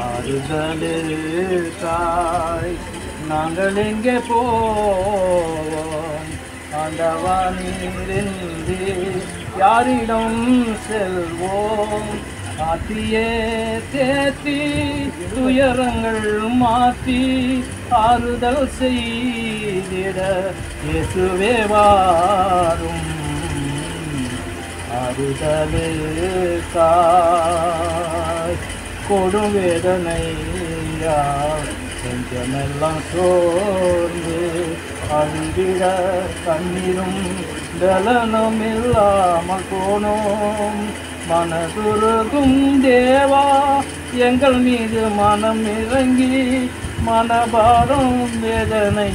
ஆறுதலுக்காய் நாங்கள் எங்கே போவோம்? ஆண்டவா நீரின்றி யாரிடம் செல்வோம்? ஆத்தியே தேத்தி துயரங்கள் மாற்றி ஆறுதல் செய்திட இயேசுவே வாரும். ஆறுதலுக்காய் கொடும் வேதனையா கொஞ்சமெல்லாம் சோர்ந்து அழுகிட கண்ணீரும் தலனும் இல்லாமல் போனோம். மனதுருகும் தேவா எங்கள் மீது மனம் இறங்கி மனபாரம் வேதனை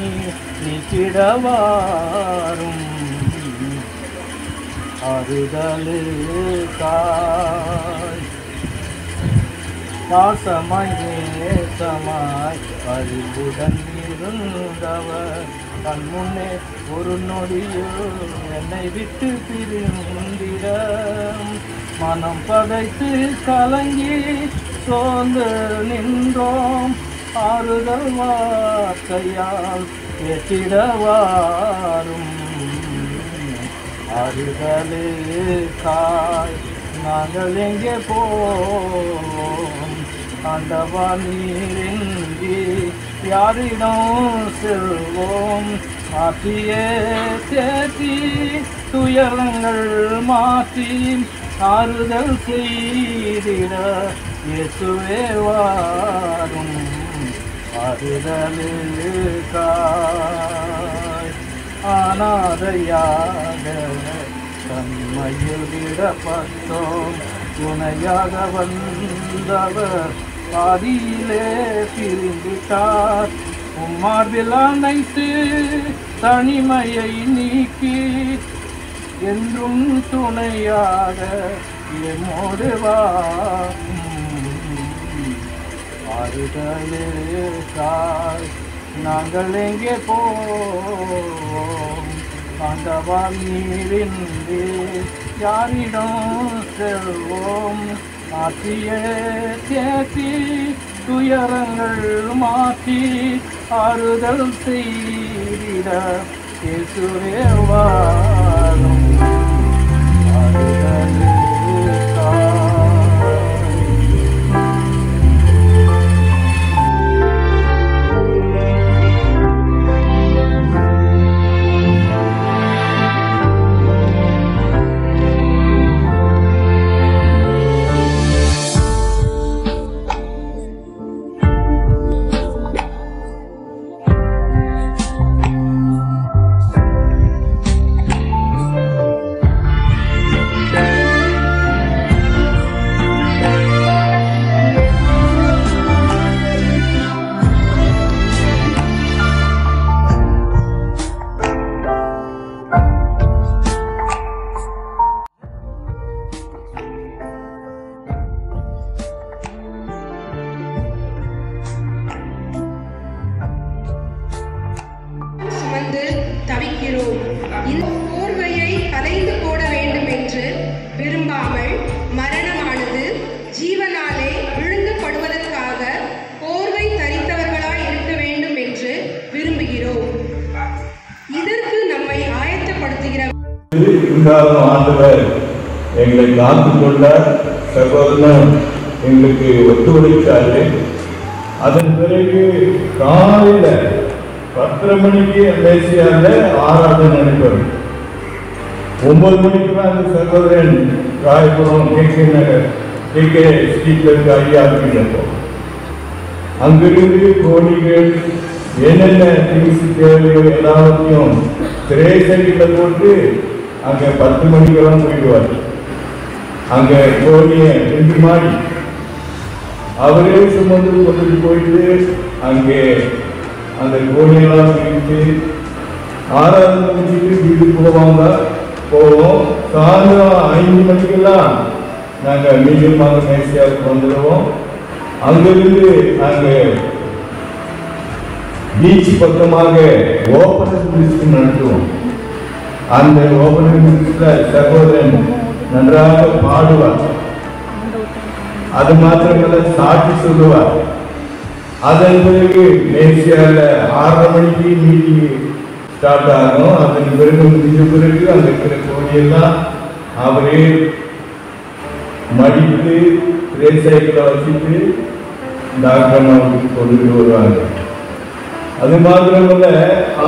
நீக்கிடவாரும். ஆறுதலுக்காய் பாசமாய் நேசமாய் அறிவுடன் இருந்தவர் கண்முன்னே ஒரு நொடியில் என்னை விட்டு பிரிந்திட மனம் படைத்து கலங்கி சோர்ந்து நின்றோம். ஆறுதல் வார்த்தையால் கேட்டிடவாரும். ஆறுதலுக்காய் நாங்கள் எங்கே போவோம்? ஆண்டவா நீரின்றி யாரிடம் செல்வோம்? ஆற்றியே தேற்றி துயரங்கள் மாற்றி ஆறுதல் செய்திட இயேசுவே வாரும். ஆறுதலுக்காய் அனாதையாக தன்மையில் விடப்பட்டோம். துணையாக வந்தவர் பாதியிலே பிரிந்துட்டார். உம்மார்பில் அணைத்து தனிமையை நீக்கி என்றும் துணையாக எம்மோடு வாரும். ஆறுதலுக்காய் நாங்கள் எங்கே போவோம்? ஆண்டவா நீரின்றி யாரிடம் செல்வோம்? ஆற்றியே தேற்றி துயரங்கள் மாற்றி ஆறுதல் செய்திட இயேசுவே வாரும். தவிக்கிறோம். இந்த போர்வையை கலைந்து போட வேண்டும் என்று விரும்பாமல் மரணமானது ஜீவனாலே விழுங்கப்படுவதற்காக போர்வை தரித்தவர்களாய் இருக்க வேண்டும் என்று விரும்புகிறோம். இதற்கு நம்மை ஆயத்தப்படுத்துகிற ஆண்டவர் எங்களை காத்துக்கொள்ள சகோதரன் எங்களுக்கு ஒத்துழைத்தாரு. அதன் பிறகு காலையில 10:30 மணிக்கு மேசியால ஆராதனை நடைபெறும். 9 மணிக்கு தான் அந்த சகோதரன் ராயபுரம் கே ஸ்ட்ரீட்ல ஐயா இருப்போம். அங்கிருந்து கோழிகள் என்னென்ன திங்ஸ் தேவையோ எல்லாத்தையும் திரேசடியில போட்டு அங்க 10 மணிக்கெல்லாம் போயிடுவார். அங்க கோழிய 2 மாடி அவரே சுமந்து கொண்டு போயிட்டு அங்கே அந்த கோழியெல்லாம் பிரித்து ஆராதனை முடிச்சுட்டு வீட்டுக்கு போவோம். சாயந்தரம் 5 மணிக்கெல்லாம் நாங்கள் மீடியமாக மேசியாவுக்கு வந்துடுவோம். அங்கிருந்து நாங்கள் பீச் பக்கமாக ஓபனர் மினிஸ்ட்ரி நடத்துவோம். அந்த ஓபனர் மினிஸ்ட்ரியில் சகோதரன் நன்றாக பாடுவார். அது மாத்திரமல்ல சாட்சி சொல்லுவார். அதன் பிறகு மேசியால 6:30 மணிக்கு மீட்டிங் ஸ்டார்ட் ஆகும். அதன் பிறகு முடிஞ்ச பிறகு அந்த இருக்கிற கோழியெல்லாம் அவரே மடித்து ரேசைக்கில் வச்சுட்டு டாக்டர் கொண்டுட்டு வருவாங்க. அது மாத்திரமல்ல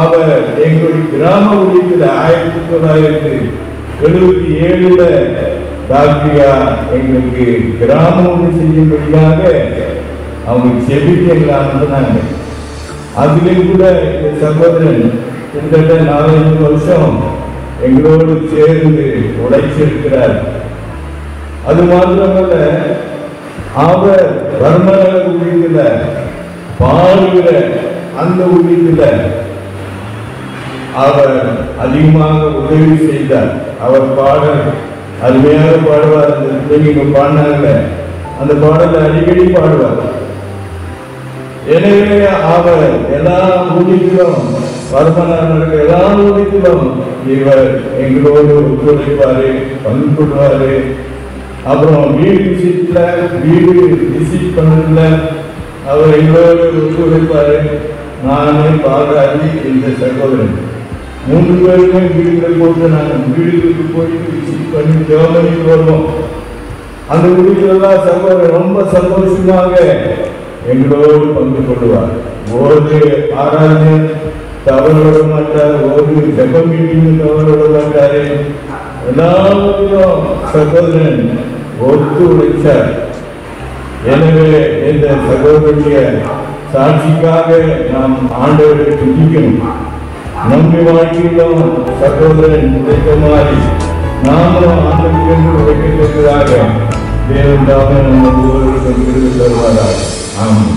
அவர் எங்களுடைய கிராம ஊழியத்தில் 1977 டாக்டரியா எங்களுக்கு கிராம ஊழியம் செய்யும்படியாக அவங்க செபிக்கு எங்களை அனுப்பினாங்க. அதிலும் கூட இந்த சகோதரன் கிட்டத்தட்ட 4-5 வருஷம் எங்களோடு சேர்ந்து உழைச்சிருக்கிறார். அது மாத்திரமல்ல அவர் வர்மநல ஊழியத்தில் பாடுகிற அந்த ஊழியத்தில் அவர் அதிகமாக உதவி செய்தார். அவர் பாடல் அருமையாக பாடுவார். அந்த பிள்ளைங்க பாடினாங்க, அந்த பாடலை அடிக்கடி பாடுவார். எனவே அவர் எல்லா ஊழியத்திலும் வருமானம் எல்லா ஊழியத்திலும் இவர் எங்களோடு ஒத்துழைப்பாரு, பங்கு கொள்வாரு. அப்புறம் வீடு விசிட் பண்ணல அவர் எங்களோடு ஒத்துழைப்பாரு. நானே பாராட்டி இந்த சகோதரன் 3 பேருமே வீடுகள் போட்டு நாங்கள் வீடுகளுக்கு போயிட்டு விசிட் பண்ணி ஜெர்மனிக்கு வருவோம். அந்த வீடுகளெல்லாம் சகோதரன் ரொம்ப சந்தோஷமாக எங்களோடு பங்கு கொள்வார். ஒரு ஆராதனை தவறுவிட மாட்டார், ஒரு ஜெப மீட்டிங் தவறுவிட மாட்டாரு. எல்லாவற்றிலும் சகோதரன் ஒத்துழைச்சார். எனவே இந்த சகோதரிய சாட்சிக்காக நாம் ஆண்டவரை துதிக்கணும். நம்பி வாழ்க்கையிலும் சகோதரன் உழைத்த மாதிரி நாமும் ஆண்டவருக்கு உழைக்கிறதாக தேவன் தாமே நம்ம ஒவ்வொருவருக்கும் விருது தருவாராக. ஆமாம்.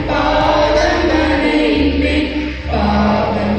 பாதம் அணைப்பேன், பாவம்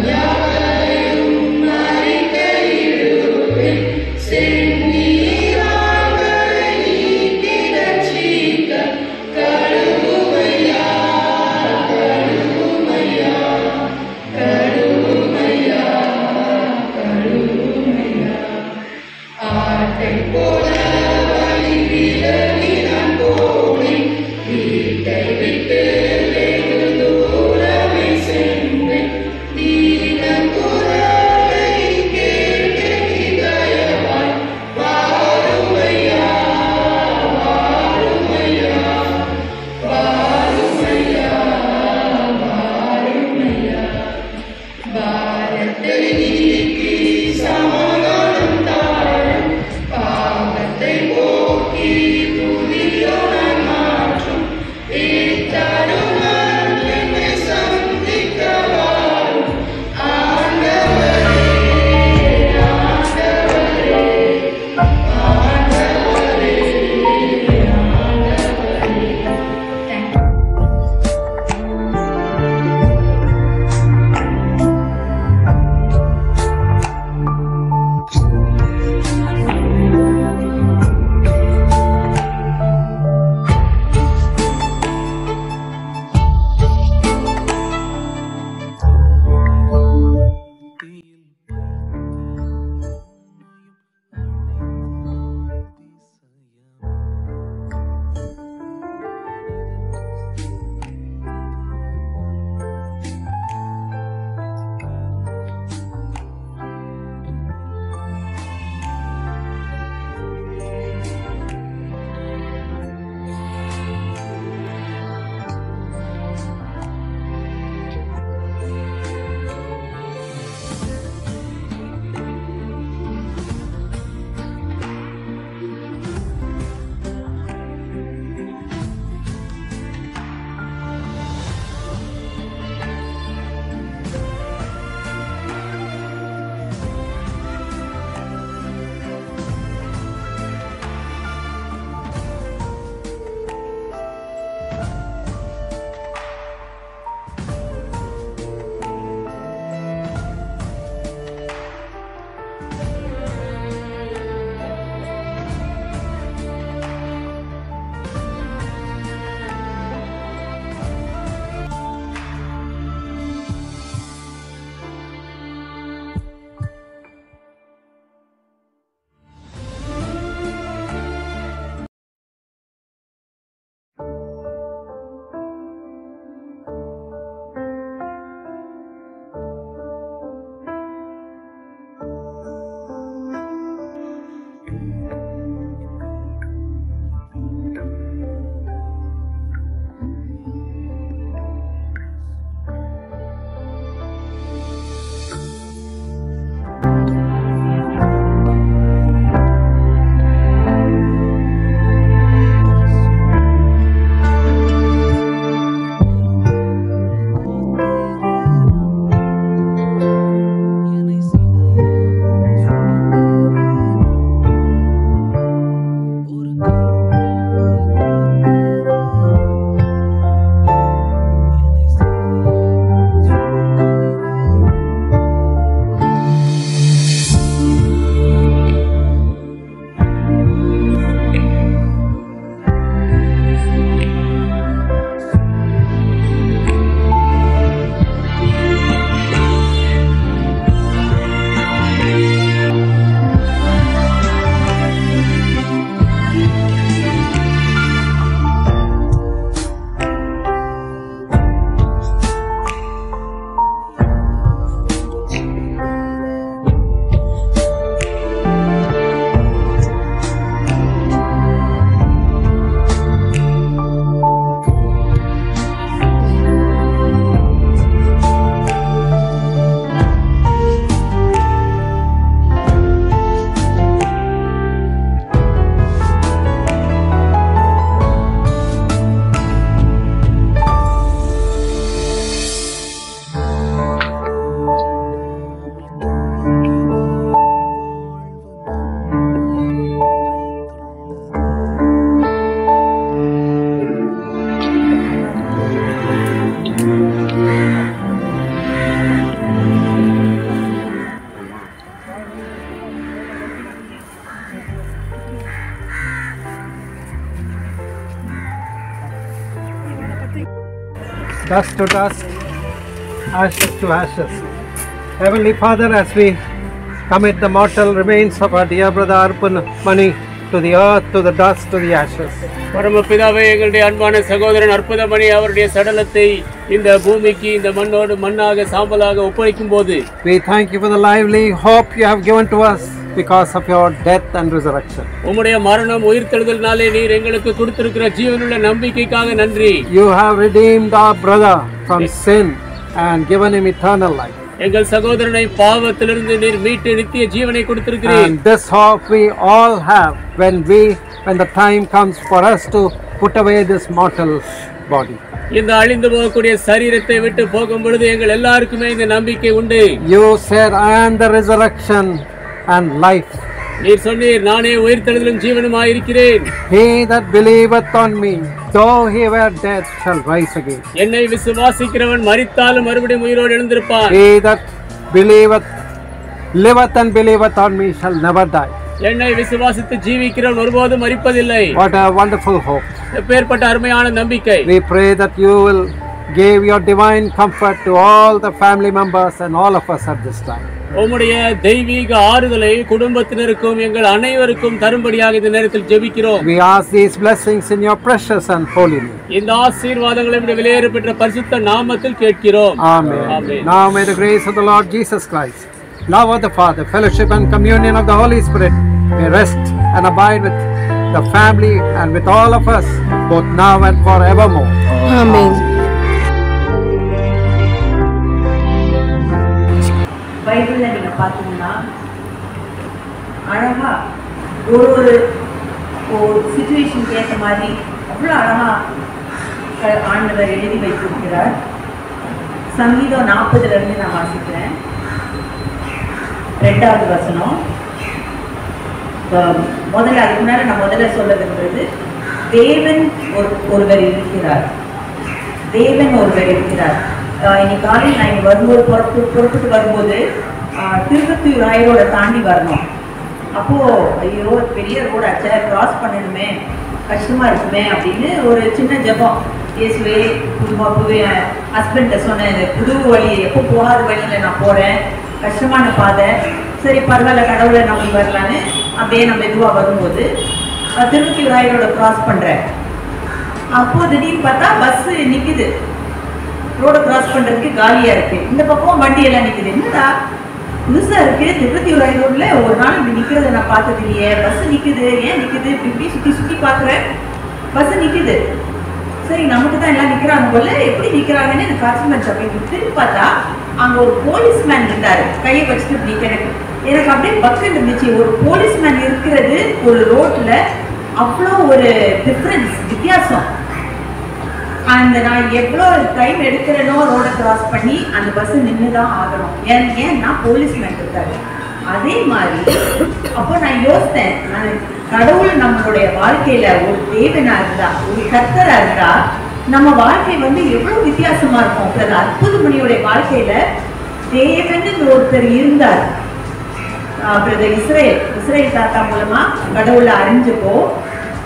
dust to dust, ashes to ashes. Heavenly Father, as we commit the mortal remains of our dear brother Arpan Mani to the earth, to the dust, to the ashes. பரமபிதாவே, எங்களுடைய அன்பான சகோதரன் அற்புதமணி அவருடைய சடலத்தை இந்த பூமிக்கு இந்த மண்ணோடு மண்ணாக சாம்பலாக ஒப்படைக்கும் போது we thank you for the lively hope you have given to us because of your death and resurrection. உம்முடைய மரணம் உயிர்த்தெழுதலினாலே நீர் எங்களுக்கு கொடுத்திருக்கிற ஜீவனுள்ள நம்பிக்கைக்காக நன்றி. You have redeemed our brother from sin and given him eternal life. எங்கள் சகோதரனை பாவத்திலிருந்து நீர் மீட்டு நித்திய ஜீவனை கொடுத்திருக்கிறீர். And this hope we all have when the time comes for us to put away this mortal body. இந்த அழிந்து போகக்கூடிய சரீரத்தை விட்டு போகும் பொழுது எங்கள் எல்லாருக்குமே இந்த நம்பிக்கை உண்டு. You said, I am the resurrection and life. நீர் சொன்னீர், நானே உயிர்த்தெழுதலும் ஜீவனுமாய் இருக்கிறேன். He that believeth on me, though he were dead, shall rise again. என்னை விசுவாசிக்கிறவன் மரித்தாலும் மறுபடியும் உயிரோடு எழுந்திருப்பான். He that liveth and believeth on me shall never die. என்னை விசுவாசித்து ஜீவிக்கிறவன் ஒருபோதும் மரிப்பதில்லை. What a wonderful hope. எப்பேற்பட்ட அருமையான நம்பிக்கை. We pray that you will give your divine comfort to all the family members and all of us at this time. உம்முடைய தெய்வீக ஆறுதலை குடும்பத்தினருக்கும் எங்கள் அனைவருக்கும் தரும்படியாக இந்த நேரத்தில் ஜெபிக்கிறோம். We ask these blessings in your precious and holy name. இந்த ஆசீர்வாதங்களை விட விலையேற பெற்ற பரிசுத்த நாமத்தில் கேட்கிறோம். Amen. Amen. Now may the grace of the Lord Jesus Christ, love of the Father, fellowship and communion of the Holy Spirit may rest and abide with the family and with all of us both now and forevermore. Amen. பைபிளில் நீங்கள் பார்த்தீங்கன்னா அழகாக ஒரு சிச்சுவேஷனுக்கு ஏற்ற மாதிரி அவ்வளோ அழகாக ஆண்டவர் எழுதி வைத்திருக்கிறார். சங்கீதம் 40 நான் வாசிக்கிறேன். 2வது வசனம். முதல்ல அதுக்கு முன்னாடி நான் முதல்ல சொல்ல விரும்புறது, தேவன் ஒருவர் இருக்கிறார். தேவன் ஒருவர் இருக்கிறார். இன்னைக்கு காலையில் நான் இங்கே வரும்போது புறப்பட்டு வரும்போது திருப்பத்தூர் ராயரோட தாண்டி வரணும். அப்போது ஐயோ பெரிய ரோடு ஆச்சா, கிராஸ் பண்ணணுமே, கஷ்டமாக இருக்குமே அப்படின்னு ஒரு சின்ன ஜபம். இயேசுவே புது ஹஸ்பண்ட்டை சொன்னேன், புது வழி எப்போ போகாத வழியில் நான் போகிறேன், கஷ்டமான பாதை, சரி பரவாயில்ல கடவுளை நம்பி வரலான்னு அப்படியே நம்ம மெதுவாக வரும்போது திருப்பத்தூர் ராயரோட கிராஸ் பண்ணுறேன். அப்போது திடீர்னு பார்த்தா பஸ்ஸு நிற்குது. ரோடு கிராஸ் பண்ணுறதுக்கு காலியாக இருக்குது. இந்த பக்கம் வண்டியெல்லாம் நிற்குது. என்னடா புதுசாக இருக்குது, திருப்பத்தூர் ரோட்டில் ஒரு நாள் இப்படி நிற்கிறத நான் பார்த்தது இல்லையே, பஸ்ஸு நிற்குது, ஏன் நிற்குது, இப்படி சுற்றி சுற்றி பார்க்குறேன், பஸ்ஸு நிற்குது. சரி நமக்கு தான் எல்லாம் நிற்கிறாங்க போல, எப்படி நிற்கிறாங்கன்னு எனக்கு ஆச்சரியமாச்சு. அப்படின்னு திரும்பி பார்த்தா அங்கே ஒரு போலீஸ்மேன் இருந்தார், கையை வச்சுட்டு இப்படி நிற்கிறேன். எனக்கு அப்படியே பக்கம் இருந்துச்சு. ஒரு போலீஸ்மேன் இருக்கிறது ஒரு ரோட்டில் அவ்வளோ ஒரு வித்தியாசம். அந்த நான் எவ்வளோ டைம் எடுக்கிறேனோ ரோடை கிராஸ் பண்ணி அந்த பஸ்ஸு நின்று தான் ஆகணும். ஏன்னா போலீஸ்மேன் இருக்காரு. அதே மாதிரி அப்போ நான் யோசித்தேன், கடவுள் நம்மளுடைய வாழ்க்கையில் ஒரு தேவனாக இருந்தா, ஒரு கர்த்தராக இருந்தா நம்ம வாழ்க்கை எவ்வளோ வித்தியாசமாக இருக்கும். அப்புறம் அற்புதமணியோடைய வாழ்க்கையில் தேவன் ஒருத்தர் இருந்தார். அப்புறம் இஸ்ரேல் தாத்தா மூலமாக கடவுளை அறிஞ்சப்போ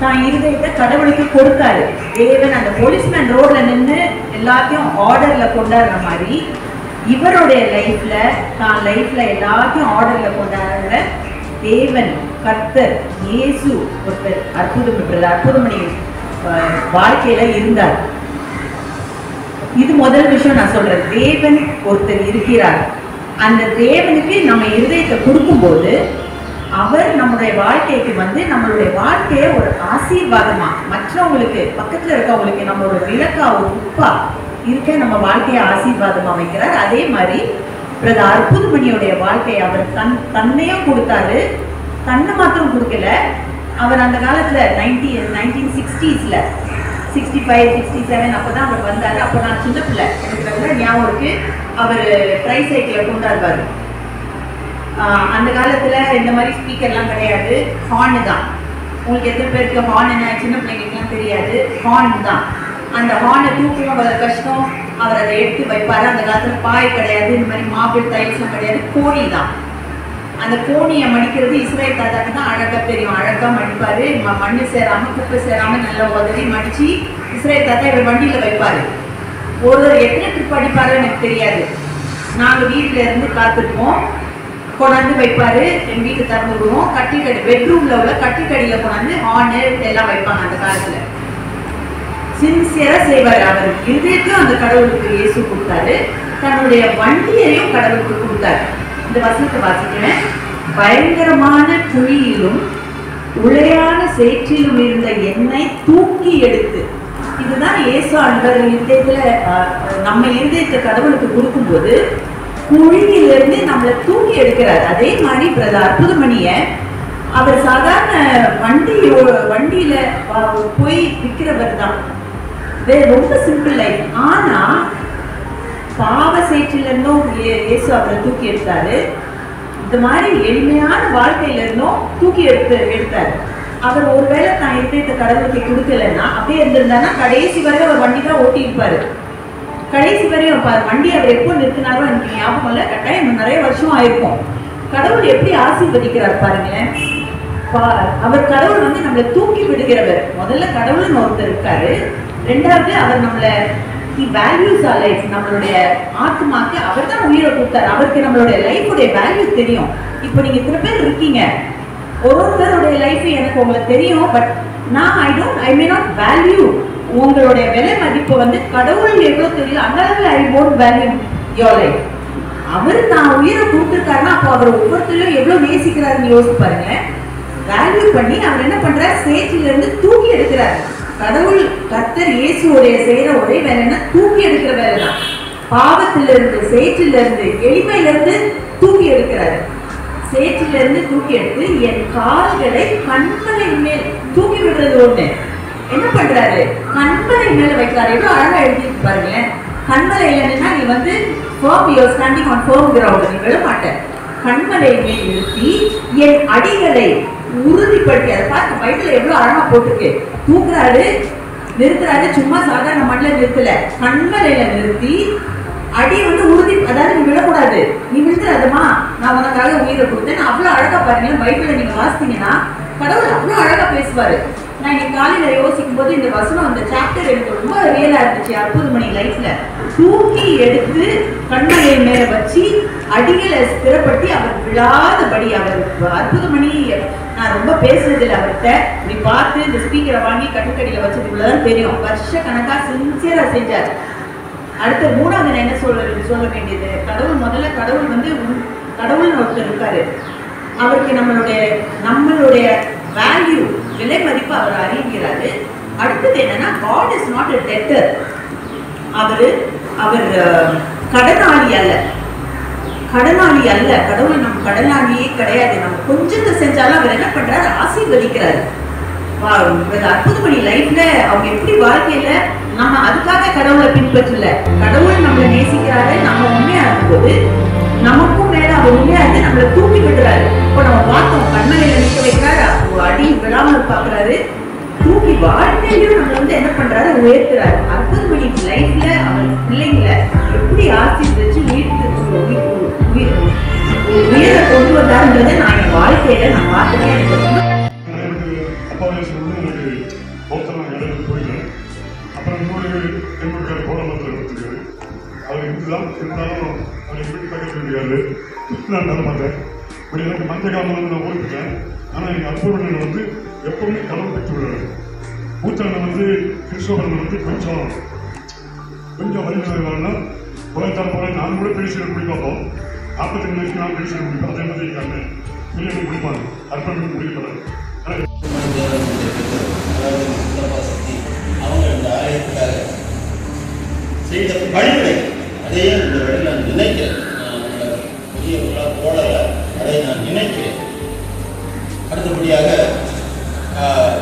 தான் இருதயத்தை கடவுளுக்கு கொடுத்தாரு. தேவன் அந்த போலீஸ்மேன் ரோட்ல நின்று எல்லாத்தையும் ஆர்டர்ல கொண்டாடுற மாதிரி இவருடைய லைஃப்ல தான் லைஃப்ல எல்லாத்தையும் ஆர்டர்ல கொண்டாடுற தேவன் கர்த்தர் இயேசு ஒருத்தர் அற்புதமணி வாழ்க்கையில இருந்தார். இது முதல் விஷயம் நான் சொல்றேன். தேவன் ஒருத்தர் இருக்கிறார். அந்த தேவனுக்கு நம்ம இருதயத்தை கொடுக்கும்போது அவர் நம்மளுடைய வாழ்க்கைக்கு நம்மளுடைய வாழ்க்கையை ஒரு ஆசீர்வாதமா, மற்றவங்களுக்கு பக்கத்துல இருக்கவங்களுக்கு நம்மளோட விளக்கா, ஒரு உப்பா இருக்க நம்ம வாழ்க்கையை ஆசீர்வாதமா வைக்கிறார். அதே மாதிரி பிரதர் அற்புதமணியோடைய வாழ்க்கையை அவர் தன்னையும் கொடுத்தாரு. தன்னை மாத்திரம் கொடுக்கல, அவர் அந்த காலத்துல 1960s 65, 67 அப்போதான் அவர் வந்தாரு. அப்போ நான் சின்ன பிள்ளை, எனக்கு ஞாபகம் இருக்கு. அவர் ட்ரை சைக்கிளை கொண்டாடுவார். அந்த காலத்தில் இந்த மாதிரி ஸ்பீக்கர்லாம் கிடையாது, ஹார்னு தான். உங்களுக்கு எத்தனை பேருக்கு ஹார்ன் என்ன, சின்ன பிள்ளைங்களுக்குலாம் தெரியாது. ஹார்ன் தான். அந்த ஹார்னை தூக்கணும் கஷ்டம். அவர் அதை எடுத்து வைப்பார். அந்த காலத்தில் பாய் கிடையாது, இந்த மாதிரி மாப்பிள் டைல்ஸ்லாம் கிடையாது, கோணி தான். அந்த கோணியை மடிக்கிறது இஸ்ரேல் தாத்தாக்கு தான் அழகாக தெரியும். அழகாக மடிப்பார். மண்ணு சேராமல் குப்பை சேராமல் நல்லா உதவி மடித்து இஸ்ரேல் தாத்தா இவர் வண்டியில் வைப்பார். ஒருவர் எத்தனை ட்ரிப் அடிப்பாரோ எனக்கு தெரியாது. நாங்க வீட்டுல இருந்து காத்திருப்போம், கொண்டாந்து வைப்பாரு, என் வீட்டு திறந்து விடுவோம். கட்டிக்கடி பெட்ரூம்ல உள்ள கட்டிக்கடியில கொண்டாந்து ஹார்னு எல்லாம் வைப்பாங்க. அந்த காலத்துல சின்சியரா செய்வாரு. அவர் இருதயத்தையும் அந்த கடவுளுக்கு இயேசு கொடுத்தாரு, தன்னுடைய வண்டியையும் கடவுளுக்கு கொடுத்தாரு. இந்த வசனத்தை வாசிக்கிறேன். பயங்கரமான குழியிலும் உளையான சேற்றிலும் இருந்த என்னை தூக்கி எடுத்து, இதுதான் இயேசு ஆண்டவர் இருதயத்துல நம்ம இருதயத்தை கடவுளுக்கு கொடுக்கும்போது குழியிலிருந்து நம்மளை தூக்கி எடுக்கிறார். அதே மாதிரி பிரதர் அற்புதமணிய அவர் சாதாரண வண்டியில போய் விற்கிறவர் தான். ரொம்ப சிம்பிள் லைஃப். ஆனா பாவ சேற்றில இருந்தும் இயேசு அவரை தூக்கி எடுத்தாரு. இந்த மாதிரி எளிமையான வாழ்க்கையில இருந்தும் தூக்கி எடுத்தாரு. அவர் ஒருவேளை தான் இருதயத்தை கடவுளுக்கு கொடுக்கலன்னா அப்படியே இருந்திருந்தாருன்னா கடைசி வரை அவர் வண்டி தான் ஓட்டி இருப்பாரு. கடைசி வரையும் வண்டி அவர் எப்போ நிறுத்தினாரோ எனக்கு ஞாபகம் இல்லை, கட்டாயம் நிறைய வருஷம் ஆயிருக்கும். கடவுள் எப்படி ஆசீர்வதிக்கிறார் பாருங்களேன். அவர் கடவுள் வந்து நம்மளை தூக்கி விடுகிறவர். முதல்ல கடவுள்னு ஒருத்தர் இருக்காரு. ரெண்டாவது அவர் நம்மளை வேல்யூஸ் ஆர் லைஃப், நம்மளுடைய ஆத்மாக்கு அவர் தான் உயிரை கொடுத்தாரு. அவருக்கு நம்மளுடைய லைஃபுடைய வேல்யூ தெரியும். இப்போ நீங்க இத்தனை பேர் இருக்கீங்க, ஒருத்தருடைய லைஃப் எனக்கு உங்களுக்கு தெரியும், பட் நான் ஐ மே நாட் வேல்யூ. உங்களுடைய விலை மதிப்பு வந்து கடவுள் எவ்வளவு தெரியும், அந்த அளவுக்கு ஐ won't value your life. அவர் தான் உயிரை கொடுத்துருக்காருன்னா அப்போ அவர் ஒவ்வொருத்தரையும் எவ்வளவு நேசிக்கிறாருன்னு யோசிச்சு பாருங்க. வேல்யூ பண்ணி அவர் என்ன பண்றாரு, சேற்றில இருந்து தூக்கி எடுக்கிறார். கடவுள் கர்த்தர் இயேசுடைய செய்யற ஒரே வேலைன்னா தூக்கி எடுக்கிற வேலை தான். பாவத்தில இருந்து, சேற்றில இருந்து, எளிமையில இருந்து தூக்கி எடுக்கிறாரு. சேற்றில இருந்து தூக்கி எடுத்து என் கால்களை கண்மலை மேல் தூக்கி விடுறது ஒண்ணு. என்ன பண்றாரு, கண்மலை மேல வைக்கிறாரு. எவ்வளவு அழகா எழுதிட்டு பாருங்களேன். கண்மலை இல்லைன்னா நீ வந்து ஸ்டாண்டிங் ஆன் ஃபர்ம் கிரவுண்ட், நீ விட மாட்ட. கண்மலை மேல் நிறுத்தி என் அடிகளை உறுதிப்படுத்தி, அதை பார்த்து பைபிள் எவ்வளவு அழகா போட்டுருக்கு. தூக்குறாரு, நிறுத்துறாரு, சும்மா சாதாரண மண்ணில் நிறுத்தல, கண்மலையில நிறுத்தி அடி வந்து உறுதி, அதாவது நீ விடக்கூடாது, நீ விழுந்துடாதமா, நான் உனக்காக உயிரை கொடுத்தேன். அவ்வளவு அழகா பாருங்க. பைபிளை நீங்க வாசித்தீங்கன்னா கடவுள் அவ்வளவு அழகா பேசுவாரு. நான் இன்னைக்கு காலையில யோசிக்கும் போது இந்த வசனம், இந்த சாப்டர் எனக்கு ரொம்ப ரியலா இருந்துச்சு. அற்புதமணி லைஃப்ல தூக்கி எடுத்து கண்மலை மேல வச்சு அடிகளை ஸ்திரப்படுத்தி அவர் விழாதபடி, அவர் அற்புதமணி நான் ரொம்ப பேசுறது இல்லை அவர்கிட்ட. இப்படி பார்த்து இந்த ஸ்பீக்கரை வாங்கி கட்டுக்கடியில வச்சதுக்குள்ளதான் தெரியும். வருஷ கணக்கா சின்சியரா செஞ்சார். அடுத்த மூணாவது நான் என்ன சொல்ல வேண்டியது, கடவுள் முதல்ல கடவுள் வந்து கடவுள்னு ஒருத்தர் இருக்காரு. அவருக்கு நம்மளுடைய வேல்யூ, விலை மதிப்பு அவர் அறிகிறாரு. அடுத்தது என்னன்னா, God is not a debtor. அவர் கடனாளி அல்ல. கடவுள் நம்ம கடனாளியே கிடையாது. நம்ம கொஞ்சத்தை செஞ்சாலும் அவர் என்ன பண்றாரு, ஆசீர்வதிக்கிறாரு. அற்புதமணி லைஃப்ல அவங்க எப்படி வாழ்க்கையில நம்ம அதுக்காக கடவுளை பின்பற்றல, கடவுள் நம்மளை நேசிக்கிறாரு. நம்ம உண்மையா இருக்கும்போது நமக்கும் மேல அவர் உண்மையா இருந்து நம்மளை தூக்கி விடுறாரு. இப்போ நம்ம பார்த்தோம், கண்மலையில நிற்க வைக்கிறாரு, அடி விடாமல் பாக்குறாரு, தூக்கி வாழ்க்கையிலும் நம்ம வந்து என்ன பண்றாரு, உயர்த்துறாரு. அற்புதமணி லைஃப்ல அவர் பிள்ளைங்களை எப்படி ஆசீர்வதிச்சு உயர கொண்டு வந்தாருன்றதை நான் என் வாழ்க்கையில நான் பார்த்தேன். எனக்கு அப்புறம் என்னுடைய கோலமத்தில் இருக்காரு. அவர் இருந்தாலும் அவர் எப்படி பக்கத்தில் இருக்காரு, நான் தர மாட்டேன். இப்படி எனக்கு மஞ்ச காலம் வந்து நான் ஓடிட்டேன். ஆனால் எங்கள் அற்புதமணி வந்து எப்பவுமே கலம் பெற்று விடுறாரு. ஊத்தண்ணன் வந்து கிறிஸ்தவன் வந்து கொஞ்சம் வலிமையான உலகத்தால் போல நான் கூட பேசிட முடிப்பாப்போம். 45 வயசுக்கு நான் பேசிட முடிப்போம். அதே மாதிரி எங்கள் அண்ணன் பிள்ளைங்க முடிப்பாங்க, அற்புதமணி முடிக்கப்படாது. அவங்க இந்த ஆலயத்துக்காக செய்த பணிகளை அதையே இந்த வழியில் நான் நினைக்கிறேன். புதியவர்களாக போடல, அதை நான் நினைக்கிறேன். அடுத்தபடியாக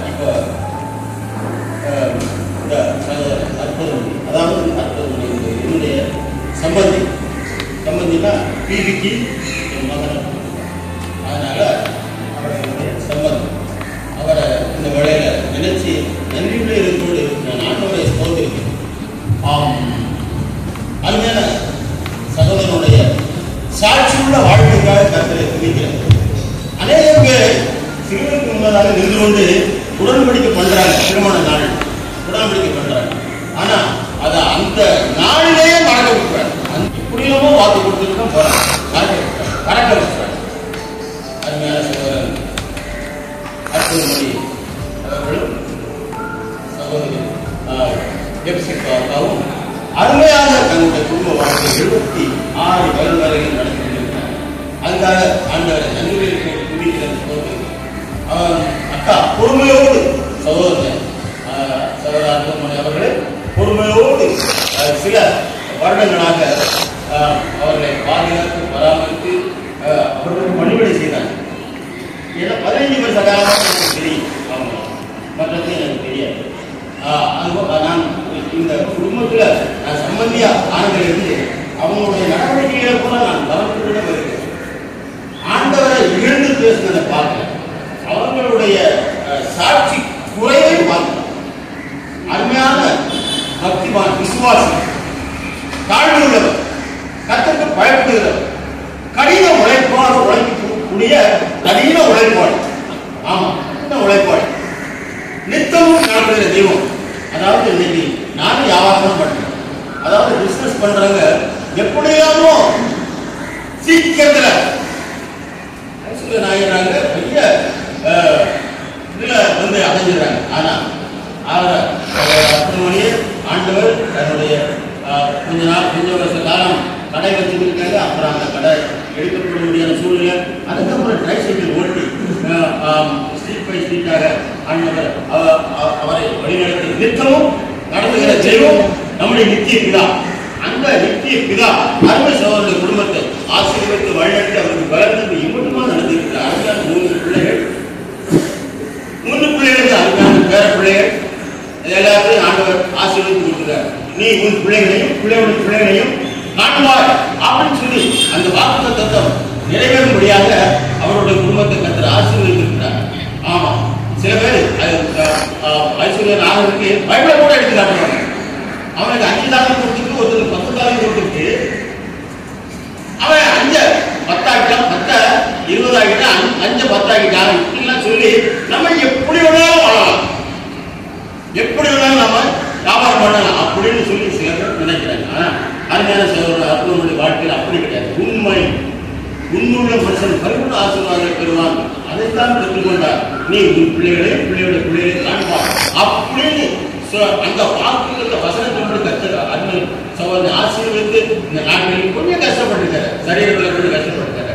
இப்போ இந்த அற்புதமணி, அதாவது அற்புதமணி என்னுடைய சம்பந்தினா பிவிக்கு என் மகனை, அதனால அவருடைய சம்பந்தி. அவரை இந்த வேளையில நினைச்சு நன்றியுள்ள இருக்கோடு நான் ஆண்டவரை ஸ்தோத்திரிக்கிறேன். அருமையான சகோதரனுடைய சாட்சியுள்ள வாழ்க்கைக்காக கர்த்தரை துதிக்கிறேன். அநேக பேர் சிறுவருக்கு முன்னதாக நின்று கொண்டு உடன்படிக்கை பண்றாங்க, திருமண நாள் உடன்படிக்கை பண்றாங்க. ஆனா அதை அந்த நாளிலேயே மறக்க விட்டுறாரு. எப்படியுமோ வாக்கு கொடுத்துட்டு தான் போறாங்க, கடக்க விட்டுறாரு. அருமையான சகோதரன் அற்புதமணி அவர்களும் சகோதரி எப்சிகாவும் அருமையாக தங்களுடைய குடும்ப வாழ்க்கை 76 வருடம் வரையில் நடத்தி கொண்டிருக்கிறார். அதுக்காக ஆண்டவரை நன்றிகளை குடிக்கிறது போது அக்கா பொறுமையோடு சகோதரன் அற்புதமணி அவர்களை பொறுமையோடு சில வருடங்களாக அவர்களை பாதுகாத்து பராமரித்து அவர்களுக்கு பணிவிடை செய்தார். ஏன்னா 15 வருஷ காலமாக எனக்கு தெரியும், அவங்க மற்றது எனக்கு தெரியாது. நான் இந்த குடும்பத்தில் நான் சம்பந்தியா ஆனதிலிருந்து அவங்களுடைய நடவடிக்கைகளை கூட நான் கவனத்துடன் வருகிறேன். ஆண்டவரை இழந்து பேசுனதை பார்க்கிறேன், அவர்களுடைய சாட்சி குறைவை பார்க்கிறேன். அருமையான பக்திமான், விசுவாசி, தாழ்வு உள்ளவர், கர்த்தருக்கு பயப்படுகிறவர், கடின உழைப்பாடு, உழைக்கக்கூடிய கடின உழைப்பாடு. ஆமா, கடின உழைப்பாடு, நித்தமும் நடக்கிற தெய்வம். அதாவது இன்னைக்கு நானும் வியாபாரம் பண்றேன், அதாவது பிசினஸ் பண்றவங்க எப்படியாமோ சீக்கிரத்துல ஆயிடுறாங்க, பெரிய இதுல வந்து அடைஞ்சிடறாங்க. ஆனா அற்புதமணியே ஆண்டவர் தன்னுடைய கொஞ்ச வருஷ காலம் கடை வச்சுருக்காங்க. அப்புறம் அந்த கடை எடுக்கப்பட முடியாத சூழ்நிலை, அதுக்கப்புறம் ட்ரை சைக்கிள் ஓட்டி ஸ்ட்ரீட் பை ஸ்ட்ரீட்டாக ஆண்டவர் அவரை வழிநடத்தி நித்தமும் நடத்துகிற தெய்வம் நம்முடைய நித்திய பிதா. அந்த நித்திய பிதா அருமை சகோதரருடைய குடும்பத்தை ஆசீர்வதித்து வழிநடத்தி அவருக்கு வளர்ந்து இம்மட்டுமா நடந்திருக்கிற அருமையான 3 பிள்ளைகள், 3 பிள்ளைகளுக்கு அருமையான பேர பிள்ளைகள் எல்லாத்தையும் ஆண்டவர் ஆசீர்வதித்து கொடுக்கிறார். நீ உன் பிள்ளைகளையும் பிள்ளைகளுடைய பிள்ளைகளையும் காணுவாய் அப்படின்னு சொல்லி அந்த வாக்கு தத்துவம் நிறைவேறும்படியாக அவருடைய குடும்பத்தை கத்தர் ஆசீர்வதித்திருக்கிறார். ஆமா, சில பேர் ஐஸ்வர்யன் ஆனதுக்கு பைபிளை கூட எடுத்து காட்டுவாங்க. அவனுக்கு 5 தாளம் கொடுத்துட்டு ஒருத்தருக்கு 10 தாளம் கொடுத்துட்டு அவன் 5 10 ஆகிட்டான், 10 20 ஆகிட்டான், 5 10 ஆகிட்டான் இப்படிலாம் சொல்லி நம்ம எப்படி வேணாலும் வாழலாம், எப்படி வேணாலும் நம்ம வியாபாரம் பண்ணலாம் அப்படின்னு சொல்லி சில பேர் நினைக்கிறாங்க. ஆனா அருமையான சகோதரர் அற்புதமணி வாழ்க்கையில் அப்படி கிடையாது. உண்மை உண்மையுள்ள மனுஷன் பரிபூர்ண ஆசீர்வாதங்களை பெறுவான். அதைத்தான் பெற்றுக்கொண்டார். நீ உன் பிள்ளைகளையும் பிள்ளையோட பிள்ளைகளை காண்பார் அப்படின்னு அந்த வாக்குகள வசனத்தோடு கற்றுக்கிறார். அருமை சகோதரன் ஆசீர்வதித்து இந்த நாட்களில் கொஞ்சம் கஷ்டப்பட்டுருக்காரு, சரீரத்தில் கொஞ்சம் கஷ்டப்பட்டுருக்காரு.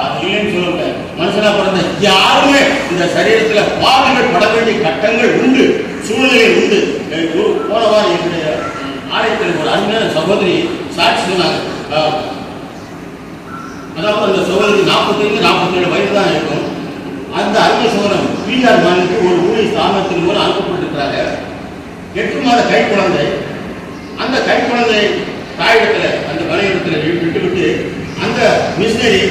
அது இல்லைன்னு சொல்ல முடியாது. மனுஷனா பிறந்த யாருமே இந்த சரீரத்துல பாவங்கள் பட வேண்டிய கட்டங்கள் உண்டு, சூழ்நிலை உண்டு. போன வாரம் என்னுடைய ஆலயத்தில் ஒரு அருமையான சகோதரி சாட்சி சொன்னாங்க. அதாவது அந்த சகோதரி 45-47 வயது தான் இருக்கும். அந்த அருமை சகோதரன் பீகார் மாநிலத்துக்கு ஒரு ஊழிய ஸ்தானத்தின் மூலம் அனுப்பப்பட்டிருக்கிறாங்க. 8 மாத கை குழந்தை, அந்த கை குழந்தை தாயிடத்துல அந்த மனைவிடத்துல விட்டுவிட்டு அந்த மிஷினரி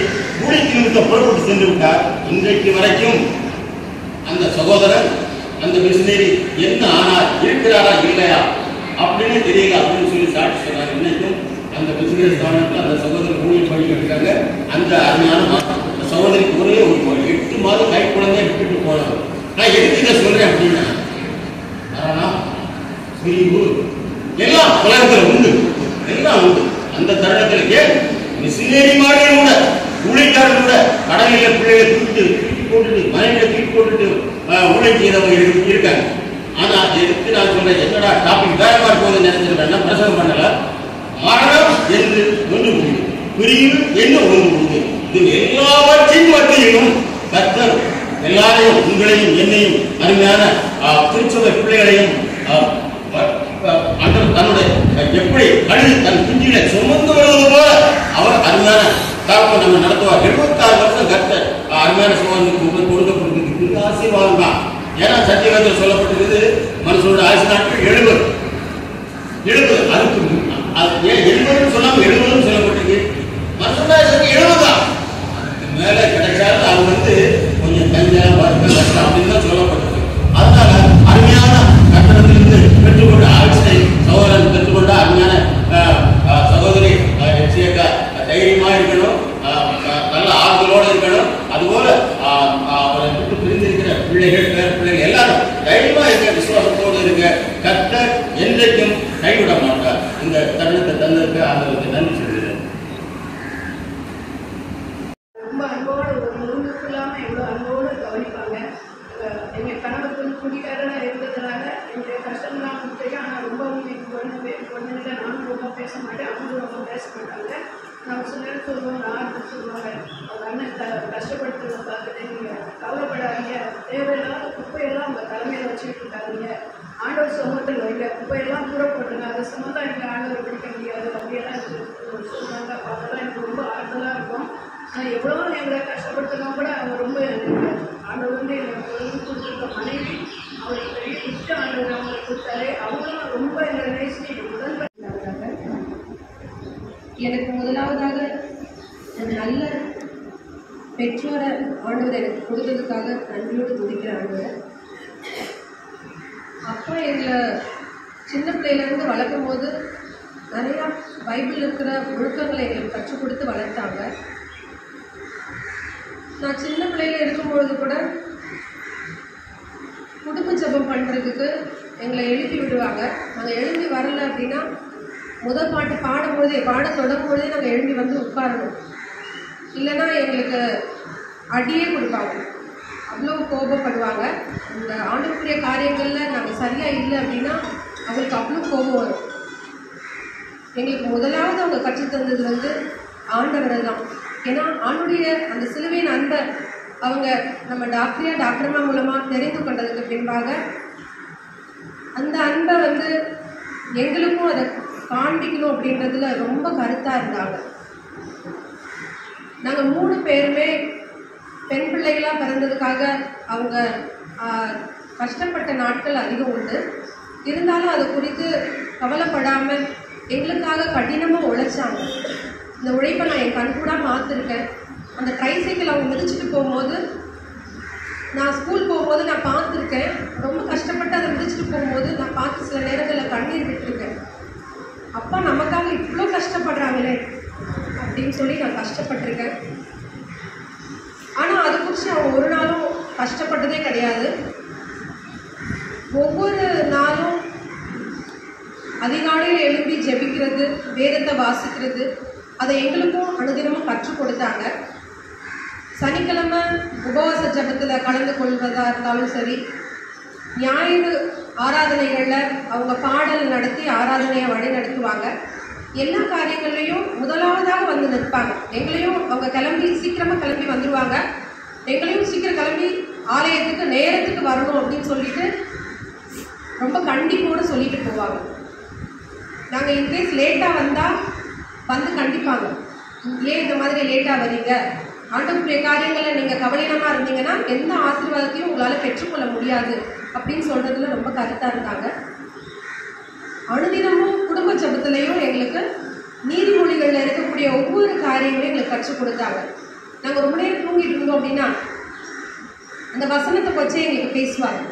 ஊழியத்தின் நிமித்தம் புறப்பட்டு சென்று விட்டார். இன்றைக்கு வரைக்கும் அந்த சகோதரன் அந்த மிஷினரி என்ன ஆனார், இருக்கிறாரா இல்லையா அப்படின்னு தெரியல அப்படின்னு சொல்லி சாட்சி சொன்னார். இன்னைக்கும் அந்த மிஷினரி ஸ்தானத்தில் அந்த சகோதரர் ஊழியம் பண்ணிட்டு இருக்காங்க. அந்த அருமையான சகோதரிக்கு ஒரே ஒரு 8 மாதம் கை குழந்தைய விட்டுட்டு போனாங்க. நான் எதுக்கு இதை சொல்றேன் அப்படின்னா, பிரிவு எல்லாம் உலகத்தில் உண்டு, எல்லாம் உண்டு. அந்த தருணத்தில் ஏன் மிஷினரி மாதிரி கூட ஊழியக்காரன் கூட கடலில் பிள்ளைகளை தூக்கி போட்டுட்டு மனைவியை தூக்கி போட்டுட்டு ஊழியம் செய்தவங்க இருக்காங்க. ஆனா எதுக்கு நான் சொல்றேன், என்னடா டாபிக் வேற மாதிரி போகுதுன்னு நினைச்சிருக்கேன். பிரசவம் பண்ணல, மரணம் என்று ஒன்று உண்டு, பிரிவு என்று ஒன்று உண்டு. இது எல்லாவற்றின் மத்தியிலும் கர்த்தர் எல்லாரையும், உங்களையும் என்னையும் அருமையான திருச்சபை பிள்ளைகளையும் தன்னுடைய எப்படி அழுது தன் குஞ்சில சுமந்து வருவது போல அவர் அருமையான தாக்கம் நம்ம நடத்துவார். 76 வருஷம் கர்த்தர் அருமையான சோதனைக்கு கொடுக்கப்பட்டிருக்கு. ஆசீர்வாதம் தான். ஏன்னா சத்தியத்தில் சொல்லப்பட்டிருக்குது மனுஷனோட ஆயுசு நாட்கள் 70. அதுக்கு ஏன் 70 சொல்லாம 70 சொல்லப்பட்டிருக்கு. மனுஷனோட ஆயுசு 70 தான். அதுக்கு மேல கிடைச்சாலும் அது கொஞ்சம் கஞ்சம் வறுக்க கஷ்டம் அப்படின்னு தான் சொல்லப்பட்டிருக்கு. அதனால அருமையான கட்டணத்திலிருந்து பெற்றுக்கொண்ட ஆயுஷை சகோதரன் பெற்றுக்கொண்ட அருமையான சகோதரி தைரியமா இருக்கணும், நல்ல ஆறுதலோடு இருக்கணும். அதுபோல அவரை விட்டு பிரிந்திருக்கிற பிள்ளைகள் பேர பிள்ளைகள் எல்லாரும் தைரியமா இருக்க, விசுவாசத்தோடு இருக்க. கர்த்தர் என்றைக்கும் கைவிட நான் சில நேரம் சொல்லுவாங்க, ஆர்டர் சொல்லுவாங்க, அவங்க அண்ணன் கஷ்டப்படுத்துறத பார்த்துட்டு நீங்கள் கவலைப்படாதீங்க, தேவையில்லாத குப்பையெல்லாம் அவங்க தலைமையில் வச்சுக்கிட்டு இருக்காதீங்க, ஆண்டவர் சமூகத்தில் வைங்க, குப்பையெல்லாம் தூர போட்டுங்க, அதை சுமந்தா எனக்கு ஆண்டவரை பிடிக்க முடியாது அப்படியெல்லாம் சொல்லுவாங்க. அதெல்லாம் எனக்கு ரொம்ப ஆறுதலாக இருக்கும். ஆனால் எவ்வளோ எங்களை கஷ்டப்படுத்தினா கூட அவங்க ரொம்ப ஆண்டவர் வந்து எனக்கு கொடுத்துருக்க மனைவி அவருக்கு பெரிய இஷ்ட ஆண்டவர் அவங்களுக்கு கொடுத்தாரு. அவங்களும் ரொம்ப எங்களை நேசிச்சு உடன்பட்டாங்க. எனக்கு முதலாவதாக நல்ல பெற்றோரை ஆண்டவர் எனக்கு கொடுத்ததுக்காக நன்றியோடு துதிக்கிற ஆண்டவர். அப்பா எங்களை சின்ன பிள்ளையிலேருந்து வளர்க்கும் போது நிறையா பைபிள் இருக்கிற ஒழுக்கங்களை எங்களுக்கு கற்றுக் கொடுத்து வளர்த்தாங்க. நான் சின்ன பிள்ளையில இருக்கும்பொழுது கூட குடும்ப ஜெபம் பண்ணுறதுக்கு எங்களை எழுப்பி விடுவாங்க. நாங்கள் எழுப்பி வரலை அப்படின்னா முதல் பாட்டு பாட தொடங்கும்பொழுதே நாங்கள் எழுப்பி வந்து உட்காரணும். இல்லைன்னா எங்களுக்கு அடியே கொடுப்பாங்க. அவ்வளோ கோபப்படுவாங்க. இந்த ஆண்டுக்குரிய காரியங்களில் நாங்கள் சரியாக இல்லை அப்படின்னா அவங்களுக்கு அவ்வளோ கோபம் வரும். எங்களுக்கு முதலாவது அவங்க கற்றுத்தந்தது வந்து ஆண்டவரை தான். ஏன்னா ஆண்டுடைய அந்த சிலுவையின் அன்பை அவங்க நம்ம டாக்டர்மா மூலமாக தெரிந்து கொண்டதுக்கு பின்பாக அந்த அன்பை வந்து எங்களுக்கும் அதை காண்பிக்கணும் அப்படின்றதுல ரொம்ப கருத்தாக இருந்தாங்க. நாங்கள் 3 பேருமே பெண் பிள்ளைகளாக பிறந்ததுக்காக அவங்க கஷ்டப்பட்ட நாட்கள் அதிகம் உண்டு. இருந்தாலும் அது குறித்து கவலைப்படாமல் எங்களுக்காக கடினமாக உழைச்சாங்க. இந்த உழைப்பை நான் என் கண்கூடாக பார்த்துருக்கேன். அந்த ட்ரைசைக்கிள் அவங்க மிதிச்சுட்டு போகும்போது நான் ஸ்கூல் போகும்போது நான் பார்த்துருக்கேன். ரொம்ப கஷ்டப்பட்டு அதை மிதிச்சுட்டு போகும்போது நான் பார்த்து சில நேரங்களில் கண்ணீர் விட்டுருக்கேன். அப்பா நமக்காக இவ்வளோ கஷ்டப்படுறாங்களே அப்படின்னு சொல்லி நான் கஷ்டப்பட்டிருக்கேன். ஆனால் அதை குறித்து அவங்க ஒரு நாளும் கஷ்டப்பட்டதே கிடையாது. ஒவ்வொரு நாளும் அதிகாலையில் எழுப்பி ஜெபிக்கிறது, வேதத்தை வாசிக்கிறது, அதை எங்களுக்கும் அனுதினமும் கற்றுக் கொடுத்தாங்க. சனிக்கிழமை உபவாச ஜபத்தில் கலந்து கொள்வதாக இருந்தாலும் சரி, ஞாயிறு ஆராதனைகளில் அவங்க பாடல் நடத்தி ஆராதனையை வழி நடத்துவாங்க. எல்லா காரியங்கள்லையும் முதலாவதாக வந்து நிற்பாங்க. எங்களையும் அவங்க சீக்கிரமாக கிளம்பி வந்துடுவாங்க. எங்களையும் சீக்கிரம் கிளம்பி ஆலயத்துக்கு நேரத்துக்கு வரணும் அப்படின்னு சொல்லிட்டு ரொம்ப கண்டிப்போடு சொல்லிட்டு போவாங்க. நாங்கள் இன்கேஸ் லேட்டாக வந்தால் வந்து கண்டிப்பாங்க, ஏன் இந்த மாதிரி லேட்டாக வரீங்க, ஆண்டவருடைய காரியங்களில் நீங்கள் கவலையினமாக இருந்தீங்கன்னா எந்த ஆசீர்வாதத்தையும் உங்களால் பெற்றுக்கொள்ள முடியாது அப்படின்னு சொல்கிறதுல ரொம்ப கருத்தாக இருந்தாங்க. அனுதினமும் குடும்ப ஜபத்திலையும் எங்களுக்கு நீதிமொழிகளில் இருக்கக்கூடிய ஒவ்வொரு காரியங்களையும் எங்களுக்கு கற்றுக் கொடுத்தாங்க. நாங்கள் ரொம்ப நேரம் தூங்கிட்டு இருந்தோம் அப்படின்னா அந்த வசனத்தை வச்சே எங்களுக்கு பேசுவாங்க.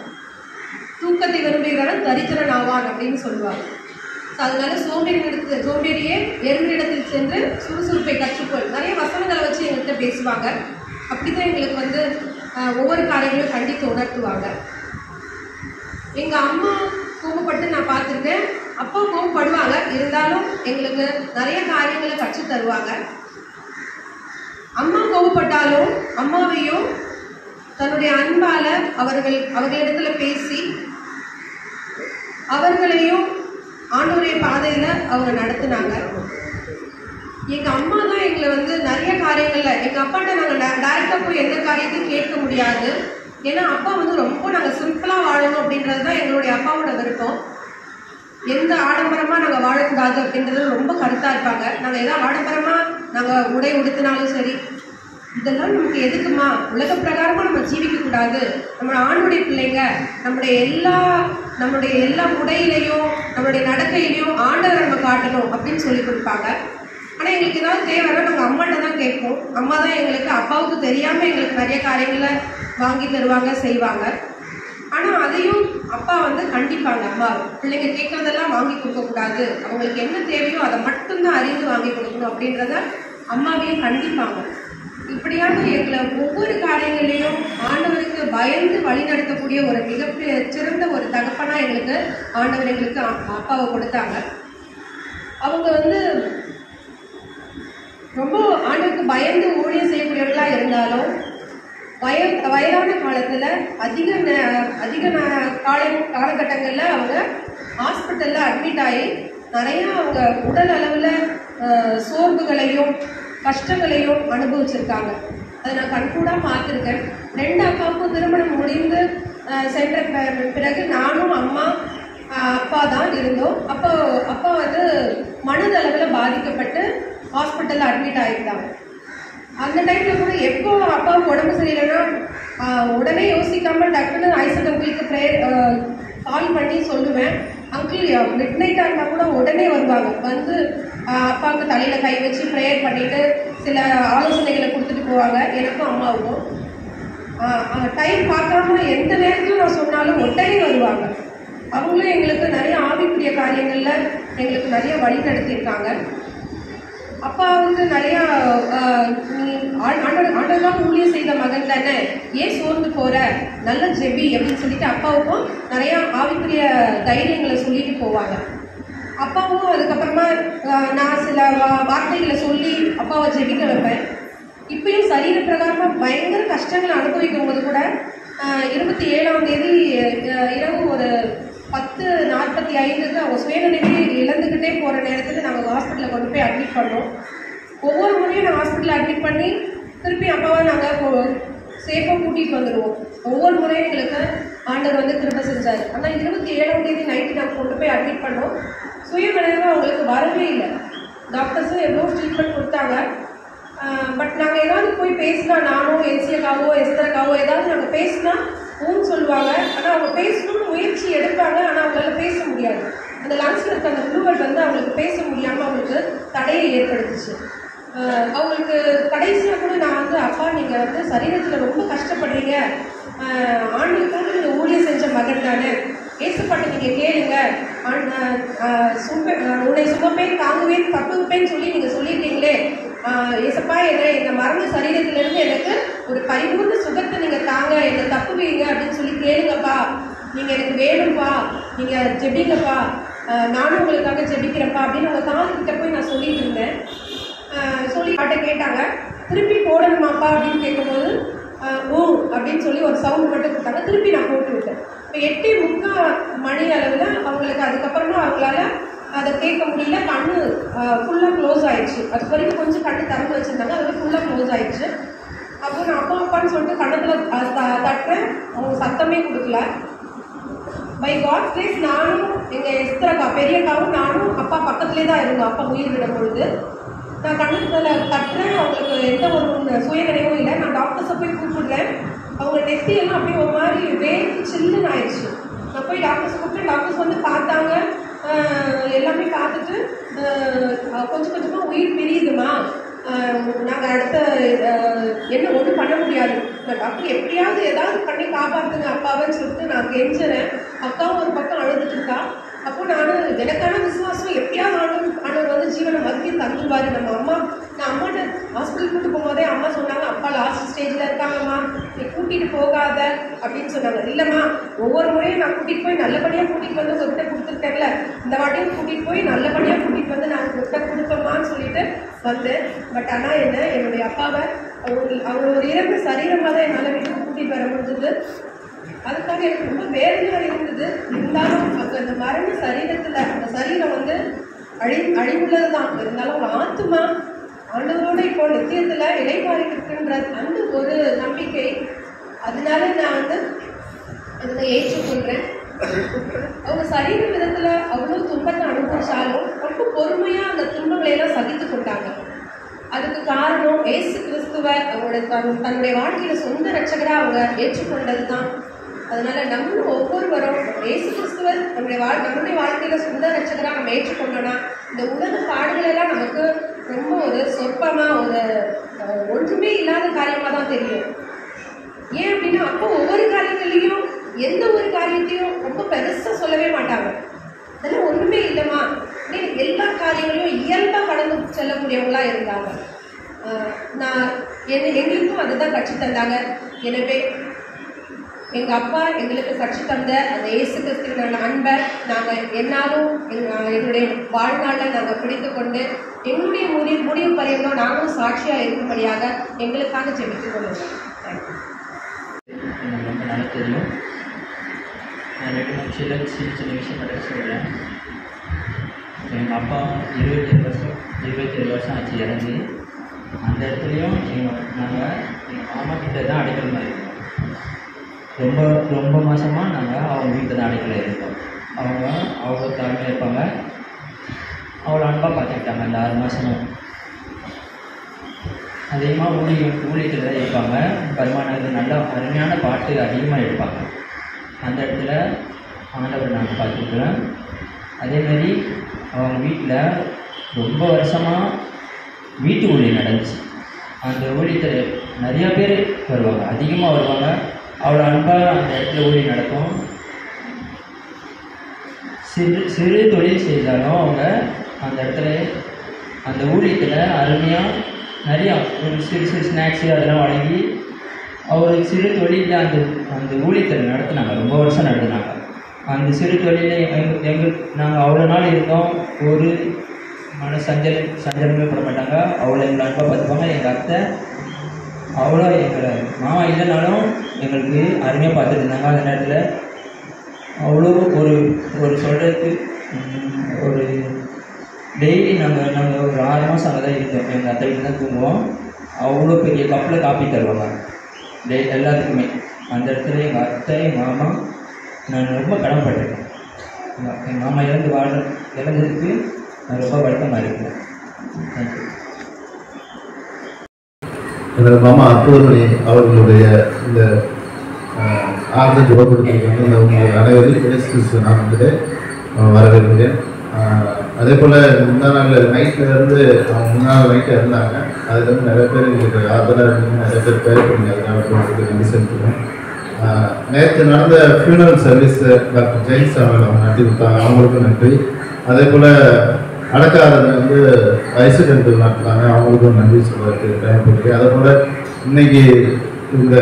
தூக்கத்தை விரும்புகிறவன் தரித்திரன் ஆவான் அப்படின்னு சொல்லுவாங்க. ஸோ அதனால சோம்பேறியே எறும்பிடத்தில் சென்று சுறுசுறுப்பை கற்றுக்கொள், நிறைய வசனங்களை வச்சு எங்கள்கிட்ட பேசுவாங்க. அப்படிதான் எங்களுக்கு வந்து ஒவ்வொரு காரியங்களும் கண்டித்து உணர்த்துவாங்க. எங்கள் அம்மா கோபப்பட்டு நான் பார்த்துருக்கேன், அப்பா கோபப்படுவாங்க, இருந்தாலும் எங்களுக்கு நிறைய காரியங்களை கற்று தருவாங்க. அம்மா கோபப்பட்டாலும் அம்மாவையும் தன்னுடைய அன்பால அவர்களிடத்துல பேசி அவர்களையும் ஆண்டவருடைய பாதையில அவங்க நடத்தினாங்க. எங்க அம்மா தான் எங்களை வந்து நிறைய காரியங்கள்ல, எங்க அப்பாட்ட நாங்க டைரக்டா போய் எந்த காரியத்தையும் கேட்க முடியாது. ஏன்னா அப்பா வந்து ரொம்ப நாங்க சிம்பிளா வாழணும் அப்படின்றதுதான் எங்களுடைய அப்பாவோட விருப்பம். எந்த ஆடம்பரமா நாங்க வாழக்கூடாது அப்படின்றது ரொம்ப கருத்தா இருப்பாங்க. நாங்க ஏதாவது ஆடம்பரமா நாங்க உடை உடுத்தினாலும் சரி, இதெல்லாம் நமக்கு எதுக்குமா, உலக பிரகாரமா நம்ம ஜீவிக்க கூடாது, நம்ம ஆணுடைய பிள்ளைங்க, நம்முடைய எல்லா உடையிலையும் நம்மளுடைய நடக்கையிலையும் ஆண்டவரை நம்ம காட்டணும் அப்படின்னு சொல்லி கொடுப்பாங்க. ஆனால் எங்களுக்கு ஏதாவது தேவைன்னா நாங்கள் அம்மாட்ட தான் கேட்போம். அம்மா தான் எங்களுக்கு, அப்பாவுக்கு தெரியாமல் எங்களுக்கு நிறைய காரியங்களை வாங்கி தருவாங்க, செய்வாங்க. ஆனால் அதையும் அப்பா வந்து கண்டிப்பாங்க. அம்மா பிள்ளைங்க கேட்கறதெல்லாம் வாங்கி கொடுக்கக்கூடாது, அவங்களுக்கு என்ன தேவையோ அதை மட்டும்தான் அறிந்து வாங்கி கொடுக்கணும் அப்படின்றத அம்மாவையும் கண்டிப்பாங்க. இப்படியாக எங்களை ஒவ்வொரு காரியங்களையும் ஆண்டவருக்கு பயந்து வழி நடத்தக்கூடிய ஒரு மிகப்பெரிய சிறந்த ஒரு தகப்பனா எங்களுக்கு ஆண்டவர் எங்களுக்கு அப்பாவை கொடுத்தாங்க. அவங்க வந்து ரொம்ப ஆண்டவருக்கு பயந்து ஊழியம் செய்யக்கூடியவர்களா இருந்தாலும் வயதான காலத்துல அதிக காலகட்டங்கள்ல அவங்க ஹாஸ்பிட்டல்ல அட்மிட் ஆகி நிறைய அவங்க உடல் அளவுல சோர்வுகளையும் கஷ்டங்களையும் அனுபவிச்சிருக்காங்க. அதை நான் கண்கூடா பார்த்துருக்கேன். 2 அக்காவுக்கும் திருமணம் முடிந்து சென்ற பிறகு நானும் அம்மா அப்பா தான் இருந்தோம். அப்பா வந்து மனதளவில் பாதிக்கப்பட்டு ஹாஸ்பிட்டலில் அட்மிட் ஆகிட்டாங்க. அந்த டைமில் கூட எப்போ அப்பாவுக்கு உடம்பு சரியில்லைன்னா உடனே யோசிக்காம டக்குன்னு ஐசக் அங்கிளுக்கு ப்ரேயர் கால் பண்ணி சொல்லுவேன். அங்கிள் மிட் நைட்டாக இருந்தால் கூட உடனே வருவாங்க. வந்து அப்பாவுக்கு தலையில் கை வச்சு ப்ரேயர் பண்ணிவிட்டு சில ஆலோசனைகளை கொடுத்துட்டு போவாங்க எனக்கும் அம்மாவுக்கும். டைம் பார்க்காம எந்த நேரத்தில் நான் சொன்னாலும் உடனே வருவாங்க. அவங்களும் எங்களுக்கு நிறைய ஆவிக்குரிய காரியங்களில் எங்களுக்கு நிறைய வழி நடத்தியிருக்காங்க. அப்பா வந்து நிறையா ஆண்டவராக ஊழியம் செய்த மகன் தானே, ஏன் சோர்ந்து போகிற, நல்ல ஜெபி அப்படின்னு சொல்லிட்டு அப்பாவுக்கும் நிறையா ஆவிக்குரிய தைரியங்களை சொல்லிட்டு போவாங்க. அப்பாவும் அதுக்கப்புறமா நான் சில வார்த்தைகளை சொல்லி அப்பாவை ஜெபிக்க வைப்பேன். இப்பயும் சரீர பிரகாரமாக பயங்கர கஷ்டங்களை அனுபவிக்கும் போது கூட 27ஆம் தேதி இரவு ஒரு 10:45 அவங்க சுயநினைவை இழந்துக்கிட்டே போகிற நேரத்தில் நாங்கள் ஹாஸ்பிட்டலில் கொண்டு போய் அட்மிட் பண்ணோம். ஒவ்வொரு முறையும் நாங்கள் ஹாஸ்பிட்டலில் அட்மிட் பண்ணி திருப்பி அப்பாவை நாங்கள் சேஃபாக கூட்டிகிட்டு வந்துடுவோம். ஒவ்வொரு முறையும் எங்களுக்கு ஆண்டவர் வந்து கிருபை செஞ்சார். ஆனால் 27ஆம் தேதி நைட்டு நாங்கள் கொண்டு போய் அட்மிட் பண்ணோம். சுயநினைவு அவங்களுக்கு வரவே இல்லை. டாக்டர்ஸும் எவ்வளோ ட்ரீட்மெண்ட் கொடுத்தாங்க. பட் நாங்கள் ஏதாவது போய் பேசினா, நானோ என்சியக்காவோ எஸ்தரக்காவோ ஏதாவது நாங்கள் பேசினா ஊன்னு சொல்லுவாங்க. ஆனால் அவங்க பேசணும்னு முயற்சி எடுப்பாங்க. ஆனால் அவங்களால பேச முடியாது. அந்த லங்ஸில் இருக்க அந்த ஃப்ளூவட் வந்து அவங்களுக்கு பேச முடியாமல் அவங்களுக்கு தடையை ஏற்படுத்துச்சு. அவங்களுக்கு கடைசியாக கூட நான் வந்து அப்பா நீங்கள் வந்து சரீரத்தில் ரொம்ப கஷ்டப்படுறீங்க, ஆண்டுக்கு நீங்கள் ஊழியம் செஞ்ச மகன் தானே, ஏசப்பாட்டை நீங்கள் கேளுங்க, உன்னை சுமப்பேன் தாங்குவேன் தப்புப்பேன்னு சொல்லி நீங்கள் சொல்லியிருக்கீங்களே, ஏசப்பா என்னை இந்த மரண சரீரத்திலிருந்து எனக்கு ஒரு பரிபூர்ண சுகத்தை நீங்கள் தாங்க, என்னை தப்புவீங்க அப்படின்னு சொல்லி கேளுங்கப்பா, நீங்கள் எனக்கு வேணும்ப்பா, நீங்கள் ஜெபிங்கப்பா, நானும் உங்களுக்காக ஜெபிக்கிறேன்ப்பா அப்படின்னு உங்கள் காதுகிட்ட போய் நான் சொல்லிட்டு இருந்தேன். சொல்லி பாட்டை கேட்டாங்க. திருப்பி போடணுமாப்பா அப்படின்னு கேட்கும்போது ஓ அப்படின்னு சொல்லி ஒரு சவுண்ட் மட்டும் கொடுத்தாங்க. திருப்பி நான் போட்டு விட்டேன். இப்போ 8:45 அளவில் அவங்களுக்கு அதுக்கப்புறமா அவங்களால அதை கேட்க முடியல. கண்ணு ஃபுல்லாக க்ளோஸ் ஆயிடுச்சு. அது வரைக்கும் கொஞ்சம் கண்ணு திறந்து வச்சுருந்தாங்க, அது ஃபுல்லாக க்ளோஸ் ஆயிடுச்சு. அப்போ நான் அப்பா அப்பான்னு சொல்லிட்டு கண்ணத்தில் தட்டுறேன். அவங்க சத்தமே கொடுக்கல. பை காட் கிரேஸ் நானும் எங்கள் எஸ்தரக்கா பெரியக்காவும் நானும் அப்பா பக்கத்துலேயே தான் இருந்தோம். அப்பா உயிர் விடும் பொழுது நான் கண்ணத்தில் தட்டுறேன். அவங்களுக்கு எந்த ஒரு சுயநினைவும் இல்லை. நான் டாக்டர்ஸை போய் கூப்பிடுறேன். அவங்க நெத்தியெல்லாம் அப்படியே ஒரு மாதிரி வேர்த்து சில்லுன்னு ஆயிடுச்சு. நான் போய் டாக்டர்ஸ் கூப்பிட்டேன். டாக்டர்ஸ் வந்து பார்த்தாங்க. எல்லாமே பார்த்துட்டு கொஞ்சம் கொஞ்சமாக உயிர் பிரியுதுமா, நாங்கள் அடுத்த என்ன ஒன்றும் பண்ண முடியாது, டாக்டர் எப்படியாவது ஏதாவது பண்ணி காப்பாற்றுங்க அப்பாவன்னு சொல்லிட்டு நான் கெஞ்சுறேன். அக்காவும் ஒரு பக்கம் அழுதுட்டு இருக்கா. அப்போ நான் எனக்கான விசுவாசம் எப்படியாவது ஆண்டவர் வந்து ஜீவனை மத்திய தந்துருவாரு. நான் அம்மாட்ட ஹாஸ்பிட்டல் கூட்டு போகும்போதே அம்மா சொன்னாங்க, அப்பா லாஸ்ட் ஸ்டேஜில் இருக்காங்கம்மா, நீ கூட்டிகிட்டு போகாத அப்படின்னு சொன்னாங்க. இல்லைம்மா, ஒவ்வொரு முறையும் நான் கூட்டிகிட்டு போய் நல்லபடியாக கூட்டிகிட்டு வந்து உங்கள்கிட்ட கொடுத்துருக்கேன்ல, இந்த வாட்டியும் கூட்டிகிட்டு போய் நல்லபடியாக கூட்டிகிட்டு வந்து நான் உங்கள்கிட்ட கொடுப்பேம்மான்னு சொல்லிட்டு வந்தேன். பட் ஆனால் என்னுடைய அப்பாவை அவங்களோட இறந்த சரீரமாக தான் என்னால் வீட்டுக்கு கூட்டிகிட்டு வர முடிஞ்சது. அதுக்காக எனக்கு ரொம்ப வேதனையாக இருந்தது. இருந்தாலும் அங்கே அந்த மரண சரீரத்தில் அந்த சரீரம் வந்து அழிவுள்ளது தான். இருந்தாலும் ஒரு ஆத்மா ஆண்டவரோட இப்போ நித்தியத்தில் இலைப்பாரிட்டு இருக்குன்ற அந்த ஒரு நம்பிக்கை, அதனால நான் வந்து அதில் ஏற்றுக்கொள்கிறேன். அவங்க சரீர விதத்தில் அவ்வளோ துன்பத்தை அனுபவிச்சாலும் ரொம்ப பொறுமையாக அந்த துன்பங்களை எல்லாம் சகித்து கொண்டாங்க. அதுக்கு காரணம் ஏசு கிறிஸ்துவை தன்னுடைய வாழ்க்கையில் சொந்த ரட்சகராக அவங்க ஏற்றுக்கொண்டது தான். அதனால நம்மளும் ஒவ்வொருவரும் ஏசு கிறிஸ்துவர் நம்முடைய வாழ்க்கையில சொந்த ரட்சகராக நம்ம ஏற்றுக்கொண்டோம்னா இந்த உலக பாடுகள் எல்லாம் நமக்கு ரொம்ப ஒரு சொற்பமா ஒரு ஒன்றுமே இல்லாத காரியமா தான் தெரியும். ஏன் அப்படின்னா அப்போ ஒவ்வொரு காரியங்களையும் எந்த ஒரு காரியத்தையும் ரொம்ப பெருசா சொல்லவே மாட்டாங்க. அதெல்லாம் ஒண்ணுமே இல்லைம்மா, எல்லா காரியங்களையும் இயல்பா கடந்து செல்லக்கூடியவங்களா இருந்தாங்க. எங்களுக்கும் அதுதான் கட்சி தந்தாங்க. எனவே எங்கள் அப்பா எங்களுக்கு கட்சி தந்த அந்த இயேசு கிறிஸ்துவின் அன்பை நாங்கள் என்னாலும் எங்களுடைய வாழ்நாளில் நாங்கள் பிடித்து கொண்டு எங்களுடைய முடிவு பரியந்தம் நாங்களும் சாட்சியாக இருக்கும்படியாக எங்களுக்காக ஜெபித்துக் கொள்ளுங்கள். எனக்கு ரொம்ப நல்லா தெரியும். நான் சின்ன விஷயம் மட்டும் சொல்கிறேன். எங்கள் அப்பா 27 வருஷம் ஆச்சு இறங்கி. அந்த இடத்துலையும் நாங்கள் எங்கள் மாமா கிட்ட தான் அடைக்கலமாக இருக்கோம். ரொம்ப மாதமாக நாங்கள் அவங்க வீட்டில் தான் அடைக்கல இருக்கோம். அவங்க அவ்வளோ தலைமையாக இருப்பாங்க, அவ்வளோ அன்பாக பார்த்துக்கிட்டாங்க அந்த 6 மாதமும். அதிகமாக ஊழியத்தில் தான் இருப்பாங்க. பரிமாணங்கள் நல்லா அருமையான பாட்டு அதிகமாக எடுப்பாங்க. அந்த இடத்துல ஆண்டவர் நாங்கள் பார்த்துருக்குறோம். அதேமாரி அவங்க வீட்டில் ரொம்ப வருஷமாக வீட்டு ஊழியம் நடந்துச்சு. அந்த ஊழியத்தில் நிறையா பேர் வருவாங்க, அதிகமாக வருவாங்க. அவ்வளோ அன்பாக அந்த இடத்துல ஊழியம் நடக்கும். சிறு தொழில் செய்தாலும் அவங்க அந்த இடத்துல அந்த ஊழியத்தில் அருமையாக நிறையா ஒரு சிறு ஸ்நாக்ஸு அதெல்லாம் வழங்கி அவர் சிறு தொழிலில் அந்த ஊழியத்தில் நடத்தினாங்க. ரொம்ப வருஷம் நடத்தினாங்க. அந்த சிறு தொழிலில் நாங்கள் அவ்வளோ நாள் இருந்தோம். ஒரு சஞ்சலமே பட மாட்டாங்க. அவ்வளோ எங்களை அன்பாக பார்த்துப்பாங்க. எங்கள் அத்தை அவ்வளோ எங்களை மாமா இல்லைனாலும் எங்களுக்கு அருமையாக பார்த்துட்டு இருந்தாங்க. அந்த நேரத்தில் அவ்வளோ ஒரு சொல்கிறதுக்கு ஒரு டெய்லி நாங்கள் ஒரு 6 மாதம் அங்கே தான் இருந்தோம். எங்கள் அத்தை வீட்டில் தான் தூங்குவோம். அவ்வளோ பெரிய கப்பில் காப்பி தருவாங்க எல்லாத்துக்குமே. அந்த இடத்துல எங்கள் அத்தை மாமா நான் ரொம்ப கடமைப்பட்டிருக்கேன். என் மாமா இறந்ததுக்கு நான் ரொம்ப வருத்தமாக இருக்கேன். தேங்க்யூ. எனது மாமா அற்புதமணி அவர்களுடைய இந்த ஆறுதல் ஜெபப்படுத்திக்கு வந்து உங்கள் அனைவரும் இயேசு நாமத்திலே வரவேற்கிறேன். அதே போல் முந்தா நாள் நைட்லேருந்து அவங்க முந்தா நாள் நைட்டில் இருந்தாங்க. அதுலேருந்து நிறைய பேர் எங்களுக்கு ஆறுதலாக இருந்தீங்க, நிறைய பேர் பேர் பண்ணி அதனால நன்றி செலுத்துகிறேன். நேற்று நடந்த ஃபியூனரல் சர்வீஸ் டாக்டர் ஜெயின்ஸ் அவங்க நடத்தி கொடுத்தாங்க, அவங்களுக்கும் நன்றி. அதே போல் அடக்காரதை வந்து ஐசிடென்ட் நடத்துனாங்க, அவங்களுக்கும் நன்றி சொல்கிறதுக்கு தேவைப்படுது. அதே போல் இன்னைக்கு இந்த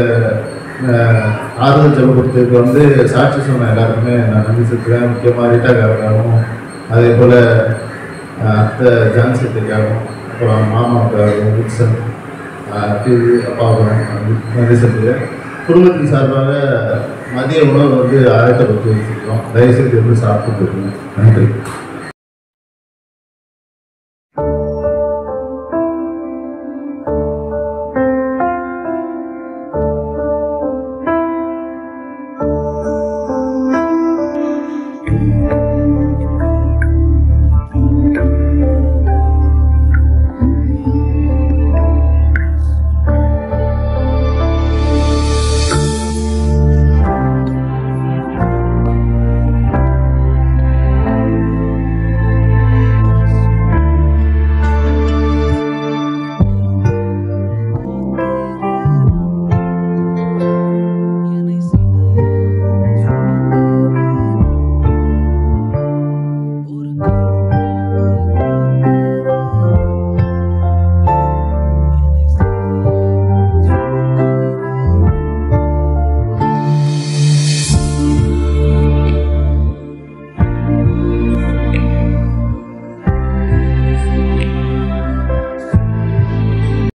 ஆறுதல் ஜெபப்படுத்துறதுக்கு வந்து சாட்சி சொன்ன எல்லாருக்குமே நான் நன்றி செலுத்துகிறேன். முக்கியமாக ரீட்டா காரக்காகவும் அதே போல் அத்தை ஜான்சத்துக்காகவும் அப்புறம் மாமாவுக்காகவும் வில்சன் அப்பாவுக்கும் நன்றி செலுத்துகிறேன். குடும்பத்தின் சார்பாக மதிய உணவு வந்து ஆயத்தப்படுத்தி வச்சுருக்கோம். தயவுசெய்து வந்து சாப்பிட்டு போயிருக்கோம். நன்றி.